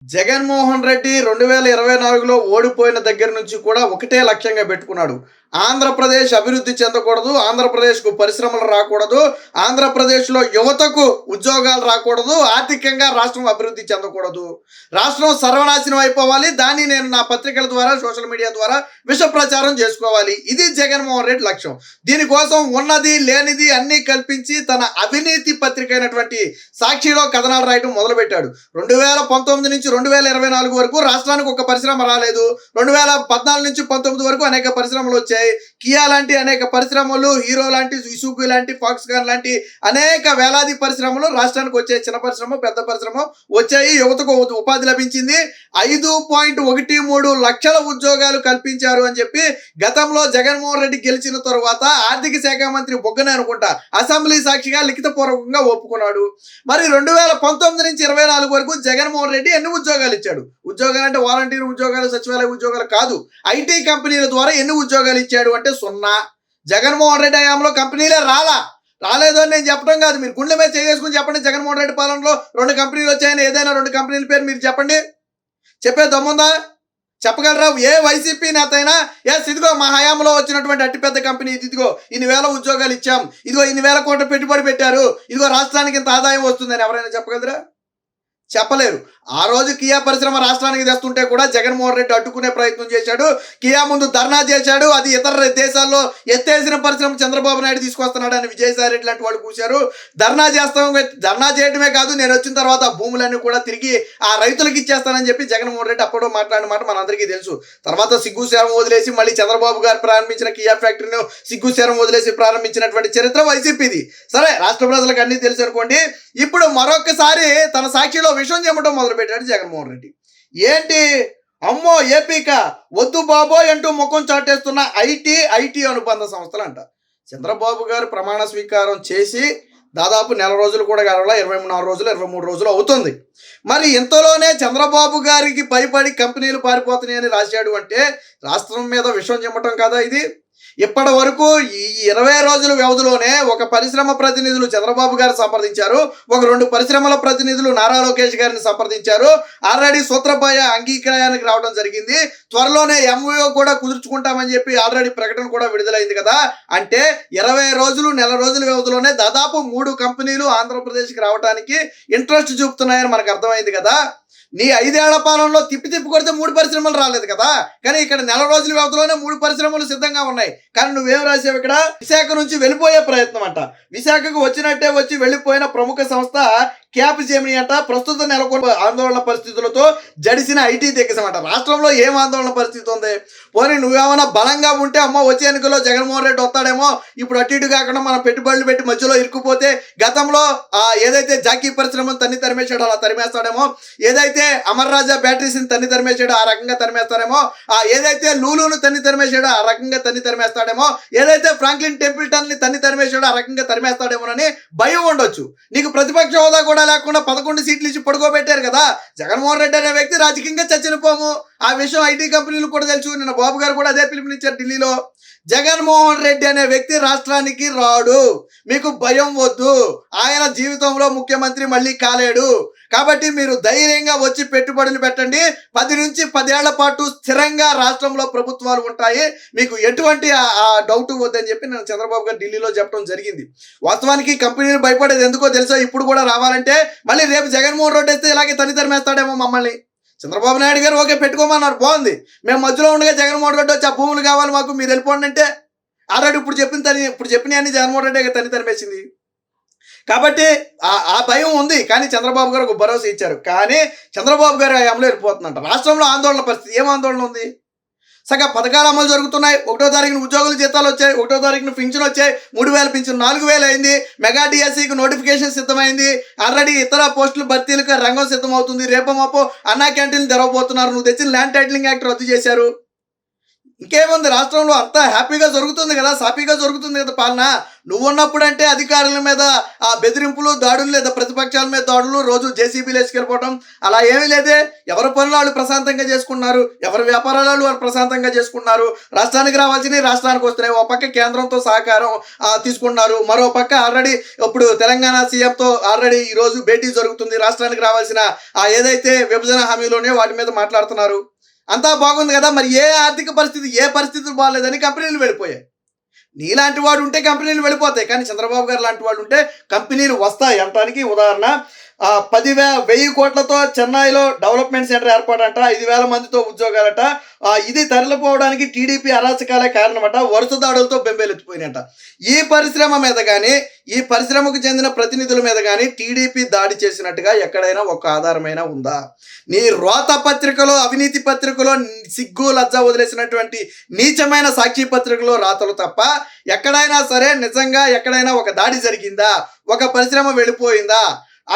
జగన్మోహన్ రెడ్డి 2024లో ఓడిపోయిన దగ్గర నుంచి కూడా ఒకటే లక్ష్యంగా పెట్టుకున్నాడు. ఆంధ్రప్రదేశ్ అభివృద్ధి చెందకూడదు. ఆంధ్రప్రదేశ్‌కు పరిశ్రమలు రాకూడదు. ఆంధ్రప్రదేశ్‌లో యువతకు ఉద్యోగాలు రాకూడదు. ఆర్థికంగా రాష్ట్రం అభివృద్ధి చెందకూడదు. రాష్ట్రం సర్వనాశనం అయిపోవాలి. దాన్ని నేను నా పత్రికల ద్వారా, సోషల్ మీడియా ద్వారా విష ప్రచారం చేసుకోవాలి. ఇది జగన్మోహన్ రెడ్డి లక్ష్యం. దీనికోసం ఉన్నది, లేనిది అన్నీ కల్పించి తన అవినీతి పత్రిక అయినటువంటి సాక్షిలో కథనాలు రాయటం మొదలుపెట్టాడు. 2019 నుంచి 2024 వరకు రాష్ట్రానికి ఒక పరిశ్రమ రాలేదు. 2014 నుంచి 19 వరకు అనేక పరిశ్రమలు వచ్చాయి. కియా లాంటి అనేక పరిశ్రమలు, హీరో లాంటి, ఇసుజుకి లాంటి, ఫాక్స్‌కాన్ లాంటి అనేక వేలాది పరిశ్రమలు రాష్ట్రానికి వచ్చాయి. చిన్న పరిశ్రమ, పెద్ద పరిశ్రమ వచ్చాయి. యువతకు ఉపాధి లభించింది. 5.13 లక్షల ఉద్యోగాలు కల్పించారు అని చెప్పి గతంలో జగన్మోహన్ రెడ్డి గెలిచిన తరువాత ఆర్థిక శాఖ మంత్రి బొగ్గనే అనుకుంటా అసెంబ్లీ సాక్షిగా లిఖితపూర్వకంగా ఒప్పుకున్నాడు. మరి 2019 నుంచి 24 వరకు జగన్మోహన్ రెడ్డి ఎన్ని ఉద్యోగాలు ఇచ్చాడు? ఉద్యోగాలు అంటే వాలంటీర్ ఉద్యోగాలు, సచివాలయ ఉద్యోగాలు కాదు. ఐటీ కంపెనీల ద్వారా ఎన్ని ఉద్యోగాలు ఇచ్చాడు అంటే 0. జగన్మోహన్ రెడ్డి హయాంలో కంపెనీలే రాలేదు అని నేను చెప్పడం కాదు. మీరు గుండె మీద చేసుకుని చెప్పండి. జగన్మోహన్ రెడ్డి పాలనలో 2 కంపెనీలు వచ్చాయని ఏదైనా 2 కంపెనీల పేరు మీరు చెప్పండి. చెప్పే దమ్ముందా? చెప్పగలరా? ఏ వైసీపీ నేత అయినా ఇదిగో మా హయాంలో వచ్చినటువంటి అతిపెద్ద కంపెనీ ఇదిగో ఇన్ని వేల ఉద్యోగాలు ఇచ్చాం, ఇదిగో ఇన్ని వేల కోట్ల పెట్టుబడి పెట్టారు, ఇదిగో రాష్ట్రానికి ఇంత ఆదాయం వస్తుందని ఎవరైనా చెప్పగలరా? చెప్పలేరు. ఆ రోజు కియా పరిశ్రమ రాష్ట్రానికి తెస్తుంటే కూడా జగన్మోహన్ రెడ్డి అడ్డుకునే ప్రయత్నం చేశాడు. కియా ముందు ధర్నా చేశాడు. అది ఇతర దేశాల్లో ఎత్తేసిన పరిశ్రమ చంద్రబాబు నాయుడు తీసుకొస్తున్నాడు అని విజయసాయి రెడ్డి లాంటి వాళ్ళు కూర్చారు. ధర్నా చేయడమే కాదు, నేను వచ్చిన తర్వాత భూములన్నీ కూడా తిరిగి ఆ రైతులకు ఇచ్చేస్తానని చెప్పి జగన్మోహన్ రెడ్డి అప్పుడు మాట్లాడిన మాట మనందరికీ తెలుసు. తర్వాత సిగ్గుశరం వదిలేసి మళ్ళీ చంద్రబాబు గారు ప్రారంభించిన కియా ఫ్యాక్టరీని సిగ్గుశరం వదిలేసి ప్రారంభించినటువంటి చరిత్ర వైసీపీది. సరే, రాష్ట్ర ప్రజలకు అన్నీ తెలుసు అనుకోండి. ఇప్పుడు మరొకసారి తన సాక్షిలో విషయం చెప్పడం మొదలుపెట్టాడు జగన్మోహన్ రెడ్డి. ఏంటి? అమ్మో ఏపీక వద్దు బాబోయ్ అంటూ ముఖం చాటేస్తున్న ఐటీ అనుబంధ సంస్థలు అంట. చంద్రబాబు గారు ప్రమాణ స్వీకారం చేసి దాదాపు నెల రోజులు కూడా కావాలా, 24 రోజులు 23 రోజులు అవుతుంది. మరి ఇంతలోనే చంద్రబాబు గారికి భయపడి కంపెనీలు పారిపోతున్నాయని రాశాడు అంటే రాష్ట్రం మీద విషం చిమ్మటం కదా ఇది. ఇప్పటి వరకు ఈ 20 రోజుల వ్యవధిలోనే ఒక పరిశ్రమ ప్రతినిధులు చంద్రబాబు గారు సంప్రదించారు. ఒక 2 పరిశ్రమల ప్రతినిధులు నారా లోకేష్ గారిని సంప్రదించారు. ఆల్రెడీ సూత్రప్రాయ అంగీకారానికి రావడం జరిగింది. త్వరలోనే ఎంఓయూ కూడా కుదుర్చుకుంటామని చెప్పి ఆల్రెడీ ప్రకటన కూడా విడుదలైంది కదా. అంటే 20 రోజులు, నెల రోజుల వ్యవధిలోనే దాదాపు 3 కంపెనీలు ఆంధ్రప్రదేశ్కి రావడానికి ఇంట్రెస్ట్ చూపుతున్నాయని మనకు అర్థమైంది కదా. నీ 5 ఏళ్ల పాలనలో తిప్పి కొడితే 3 పరిశ్రమలు రాలేదు కదా. కానీ ఇక్కడ నెల రోజుల వ్యవధిలోనే 3 పరిశ్రమలు సిద్ధంగా ఉన్నాయి. కానీ నువ్వేం రాసావు ఇక్కడ? విశాఖ నుంచి వెళ్ళిపోయే ప్రయత్నం అంట. విశాఖకు వచ్చినట్టే వచ్చి వెళ్ళిపోయిన ప్రముఖ సంస్థ క్యాప్ జెమినీ అంట. ప్రస్తుత నెలకొన్న ఆందోళన పరిస్థితులతో జడిసిన ఐటీ దిగ్గజమంట. రాష్ట్రంలో ఏం ఆందోళన పరిస్థితి ఉంది? పోనీ నువ్వేమైనా బలంగా ఉంటే అమ్మో వచ్చే ఎన్నికల్లో జగన్మోహన్ రెడ్డి వస్తాడేమో, ఇప్పుడు అటు ఇటు కాకుండా మన పెట్టుబడులు పెట్టి మధ్యలో ఇరుక్కుపోతే గతంలో ఏదైతే జాకీ పరిశ్రమను తన్ని తరిమేశాడో అలా తరిమేస్తాడేమో, ఏదైతే అమర్ రాజా బ్యాటరీస్ని తన్ని తరిమేశాడో ఆ రకంగా తరిమేస్తాడేమో, ఏదైతే లూలును తన్ని తరిమేశాడో ఆ రకంగా తన్ని తరిమేస్తాడేమో, ఏదైతే ఫ్రాంక్లిన్ టెంపుల్టన్ని తన్ని తరిమేశాడో ఆ రకంగా తరిమేస్తాడేమోనని భయం ఉండొచ్చు. నీకు ప్రతిపక్ష హోదా కూడా లేకుండా 11 సీట్లు ఇచ్చి పడుకోబెట్టారు కదా. జగన్మోహన్ రెడ్డి అనే వ్యక్తి రాజకీయంగా చచ్చిన పోము. ఆ విషయం ఐటీ కంపెనీలు కూడా తెలుసు. నిన్న బాబు గారు కూడా అదే పిలుపునిచ్చారు ఢిల్లీలో. జగన్మోహన్ రెడ్డి అనే వ్యక్తి రాష్ట్రానికి రాడు. మీకు భయం వద్దు. ఆయన జీవితంలో ముఖ్యమంత్రి మళ్ళీ కాలేడు. కాబట్టి మీరు ధైర్యంగా వచ్చి పెట్టుబడులు పెట్టండి. 10 నుంచి 10 ఏళ్ల పాటు స్థిరంగా రాష్ట్రంలో ప్రభుత్వాలు ఉంటాయి. మీకు ఎటువంటి డౌట్ వద్దని చెప్పి నేను చంద్రబాబు గారు ఢిల్లీలో చెప్పడం జరిగింది. వాస్తవానికి కంపెనీలు భయపడేది ఎందుకో తెలుసా? ఇప్పుడు కూడా రావాలంటే మళ్ళీ రేపు జగన్మోహన్ రెడ్డి అయితే ఇలాగే తరిమేస్తాడేమో మమ్మల్ని. చంద్రబాబు నాయుడు గారు ఓకే పెట్టుకోమన్నారు, బాగుంది. మేము మధ్యలో ఉండగా జగన్మోహన్ రెడ్డి వచ్చి ఆ భూములు కావాలి మాకు, మీరు వెళ్ళిపోండి అంటే ఆల్రెడీ ఇప్పుడు చెప్పిన అన్ని జగన్మోహన్ రెడ్డి తరిమేసింది. కాబట్టి ఆ భయం ఉంది. కానీ చంద్రబాబు గారు ఒక భరోసా ఇచ్చారు. కానీ చంద్రబాబు గారు అమలు వెళ్ళిపోతుందంట. రాష్ట్రంలో ఆందోళన పరిస్థితి. ఏం ఆందోళన ఉంది? సగ పథకాలు అమలు జరుగుతున్నాయి. 1వ తారీఖున ఉద్యోగుల జీతాలు వచ్చాయి. 1వ తారీఖున పింఛన్ వచ్చాయి. 3000 పింఛన్ 4000 అయింది. మెగా డిఎస్సికి నోటిఫికేషన్ సిద్ధమైంది. ఆల్రెడీ ఇతర పోస్టుల భర్తీలకు రంగం సిద్ధమవుతుంది. రేపో మాపో అన్నా క్యాంటీన్లు తెరవబోతున్నారు. నువ్వు తెచ్చిన ల్యాండ్ టైటిలింగ్ యాక్ట్ రద్దు చేశారు. ఇంకేముంది, రాష్ట్రంలో అంతా హ్యాపీగా జరుగుతుంది కదా, సాఫీగా జరుగుతుంది కదా పాలన. నువ్వున్నప్పుడంటే అధికారుల మీద ఆ బెదిరింపులు, దాడులు, లేదా ప్రతిపక్షాల మీద దాడులు, రోజు జేసీబీలు వేసుకెళ్ళిపోవటం, అలా ఏమీ లేదే. ఎవరి పనులు వాళ్ళు ప్రశాంతంగా చేసుకున్నారు, ఎవరి వ్యాపారాలు వాళ్ళు ప్రశాంతంగా చేసుకున్నారు. రాష్ట్రానికి రావాల్సినవి రాష్ట్రానికి వస్తున్నాయి. ఓ పక్క కేంద్రంతో సహకారం తీసుకున్నారు, మరో పక్క ఆల్రెడీ ఇప్పుడు తెలంగాణ సీఎంతో ఆల్రెడీ ఈరోజు భేటీ జరుగుతుంది. రాష్ట్రానికి రావాల్సిన ఏదైతే విభజన హామీలోనే వాటి మీద మాట్లాడుతున్నారు. అంతా బాగుంది కదా. మరి ఏ ఆర్థిక పరిస్థితి, ఏ పరిస్థితులు బాగాలేదని కంపెనీలు వెళ్ళిపోయాయి. నీలాంటి వాడు ఉంటే కంపెనీలు వెళ్ళిపోతాయి, కానీ చంద్రబాబు గారు లాంటి వాడు ఉంటే కంపెనీలు వస్తాయి అనటానికి ఉదాహరణ 10,000 కోట్లతో చెన్నైలో డెవలప్మెంట్ సెంటర్ ఏర్పాటంట, 5,000 మందితో ఉద్యోగాలట. ఇది తరలిపోవడానికి టీడీపీ అరాచకాలే కారణమట. వరుస దాడులతో బెంబేలెత్తిపోయినట. ఈ పరిశ్రమ మీద కానీ, ఈ పరిశ్రమకు చెందిన ప్రతినిధుల మీద కానీ టీడీపీ దాడి చేసినట్టుగా ఎక్కడైనా ఒక ఆధారమైనా ఉందా? నీ రోత పత్రికలో, అవినీతి పత్రికలో, సిగ్గు లజ్జ వదిలేసినటువంటి నీచమైన సాక్షి పత్రికలో రాతలు తప్ప ఎక్కడైనా సరే నిజంగా ఎక్కడైనా ఒక దాడి జరిగిందా, ఒక పరిశ్రమ వెళ్ళిపోయిందా?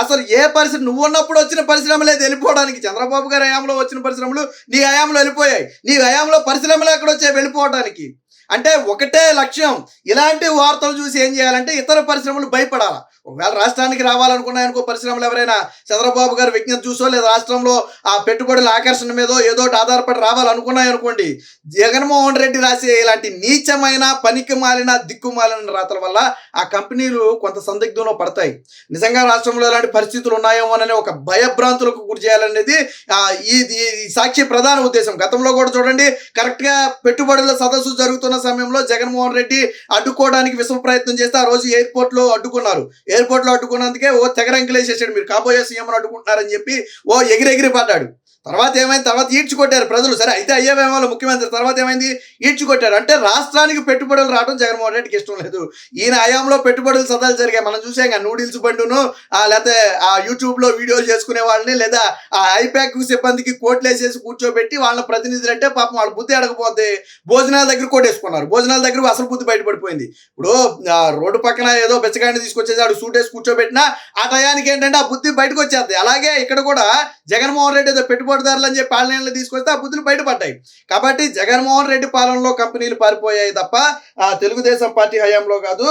అసలు ఏ పరిశ్రమ, నువ్వు ఉన్నప్పుడు వచ్చిన పరిశ్రమలే వెళ్ళిపోవడానికి. చంద్రబాబు గారి హయాంలో వచ్చిన పరిశ్రమలు నీ హయాంలో వెళ్ళిపోయాయి. నీ హయాంలో పరిశ్రమలు ఎక్కడొచ్చాయి వెళ్ళిపోవడానికి? అంటే ఒకటే లక్ష్యం. ఇలాంటి వార్తలు చూసి ఏం చేయాలంటే ఇతర పరిశ్రమలు భయపడాలి. ఒకవేళ రాష్ట్రానికి రావాలనుకున్నాయనుకో పరిశ్రమలు, ఎవరైనా చంద్రబాబు గారు విజ్ఞప్తి చూసో లేదా రాష్ట్రంలో ఆ పెట్టుబడుల ఆకర్షణ మీదో ఏదో ఆధారపడి రావాలనుకున్నాయనుకోండి, జగన్మోహన్ రెడ్డి రాసే ఇలాంటి నీచమైన, పనికి మాలిన, దిక్కుమాలిన రాతల వల్ల ఆ కంపెనీలు కొంత సందిగ్ధంలో పడతాయి. నిజంగా రాష్ట్రంలో ఎలాంటి పరిస్థితులు ఉన్నాయేమోనని ఒక భయభ్రాంతులకు గురి చేయాలనేది ఈ సాక్షి ప్రధాన ఉద్దేశం. గతంలో కూడా చూడండి, కరెక్ట్గా పెట్టుబడుల సదస్సు జరుగుతున్న సమయంలో జగన్మోహన్ రెడ్డి అడ్డుకోవడానికి విశ్వ ప్రయత్నం చేస్తే ఆ రోజు ఎయిర్పోర్ట్లో అడ్డుకున్నారు. ఎయిర్పోర్ట్లో అడ్డుకున్నందుకే తెగరంకిలేసేసాడు, మీరు కాబోయే సీఎంను అడ్డుకుంటున్నారని చెప్పి ఎగిరెగిరి పడ్డాడు. తర్వాత ఏమైంది, తర్వాత ఈడ్చుకొట్టారు ప్రజలు. సరే అయితే అయ్యేవేమో ముఖ్యమంత్రి, తర్వాత ఏమైంది, ఈడ్చుకొట్టారు. అంటే రాష్ట్రానికి పెట్టుబడులు రావడం జగన్మోహన్ రెడ్డికి ఇష్టం లేదు. ఈయన హయాంలో పెట్టుబడులు సదాలు జరిగాయి, మనం చూసాం. నూడిల్స్ బండును లేకపోతే ఆ యూట్యూబ్లో వీడియోలు చేసుకునే వాళ్ళని, లేదా ఆ ఐప్యాక్ సిబ్బందికి కోట్లు వేసేసి కూర్చోబెట్టి వాళ్ళ ప్రతినిధులు అంటే పాపం వాళ్ళ బుద్ధి అడగపోతే భోజనాల దగ్గర కోటేసుకున్నారు. భోజనాల దగ్గర అసలు బుద్ధి బయటపడిపోయింది. ఇప్పుడు రోడ్డు పక్కన ఏదో బెచ్చగాడిని తీసుకొచ్చేసి ఆడు సూట్ వేసి కూర్చోబెట్టినా ఆ టయానికి ఏంటంటే ఆ బుద్ధి బయటకు వచ్చేది. అలాగే ఇక్కడ కూడా జగన్మోహన్ రెడ్డి ఏదో పెట్టుబడిదారులు అని చెప్పి పాలనలు తీసుకొస్తే ఆ బుద్ధులు బయటపడ్డాయి. కాబట్టి జగన్మోహన్ రెడ్డి పాలనలో కంపెనీలు పారిపోయాయి తప్ప తెలుగుదేశం పార్టీ హయాంలో కాదు.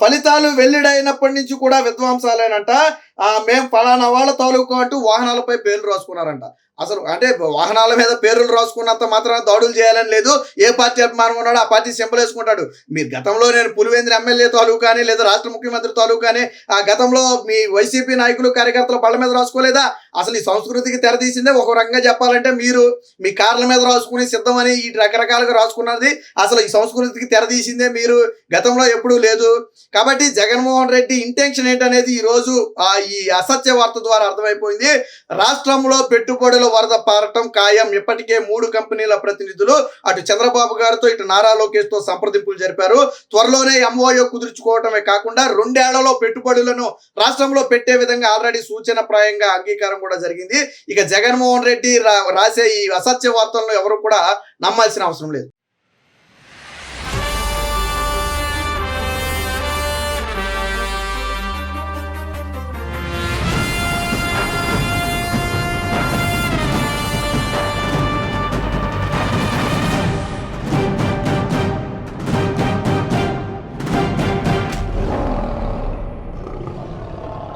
ఫలితాలు వెల్లడైనప్పటి నుంచి కూడా విధ్వంసాలేనంట. మేము ఫలానా వాళ్ళ తాలూకు అంటూ వాహనాలపై పేర్లు రాసుకున్నారంట. అసలు అంటే వాహనాల మీద పేర్లు రాసుకున్నంత మాత్రం దాడులు చేయాలని లేదు. ఏ పార్టీ అభిమానం ఉన్నాడో ఆ పార్టీ సింబల్ వేసుకుంటాడు. మీరు గతంలో నేను పులివెందుల ఎమ్మెల్యే తాలూకు కానీ, లేదా రాష్ట్ర ముఖ్యమంత్రి తాలూకు కానీ గతంలో మీ వైసీపీ నాయకులు, కార్యకర్తలు బళ్ళ మీద రాసుకోలేదా? అసలు ఈ సంస్కృతికి తెరదీసిందే ఒక రకంగా చెప్పాలంటే మీరు. మీ కార్ల మీద రాసుకుని సిద్ధమని ఈ రకరకాలుగా రాసుకున్నది అసలు ఈ సంస్కృతికి తెరదీసిందే మీరు. గతంలో ఎప్పుడూ లేదు. కాబట్టి జగన్మోహన్ రెడ్డి ఇంటెన్షన్ ఏంటనేది ఈరోజు ఈ అసత్య వార్త ద్వారా అర్థమైపోయింది. రాష్ట్రంలో పెట్టుబడుల వరద పారటం ఖాయం. ఇప్పటికే 3 కంపెనీల ప్రతినిధులు అటు చంద్రబాబు గారితో, ఇటు నారా లోకేష్ తో సంప్రదింపులు జరిపారు. త్వరలోనే ఎంఓయూ కుదుర్చుకోవటమే కాకుండా 2 ఏళ్లలో పెట్టుబడులను రాష్ట్రంలో పెట్టే విధంగా ఆల్రెడీ సూచన ప్రాయంగా అంగీకారం కూడా జరిగింది. ఇక జగన్మోహన్ రెడ్డి రాసే ఈ అసత్య వార్తలను ఎవరు కూడా నమ్మాల్సిన అవసరం లేదు.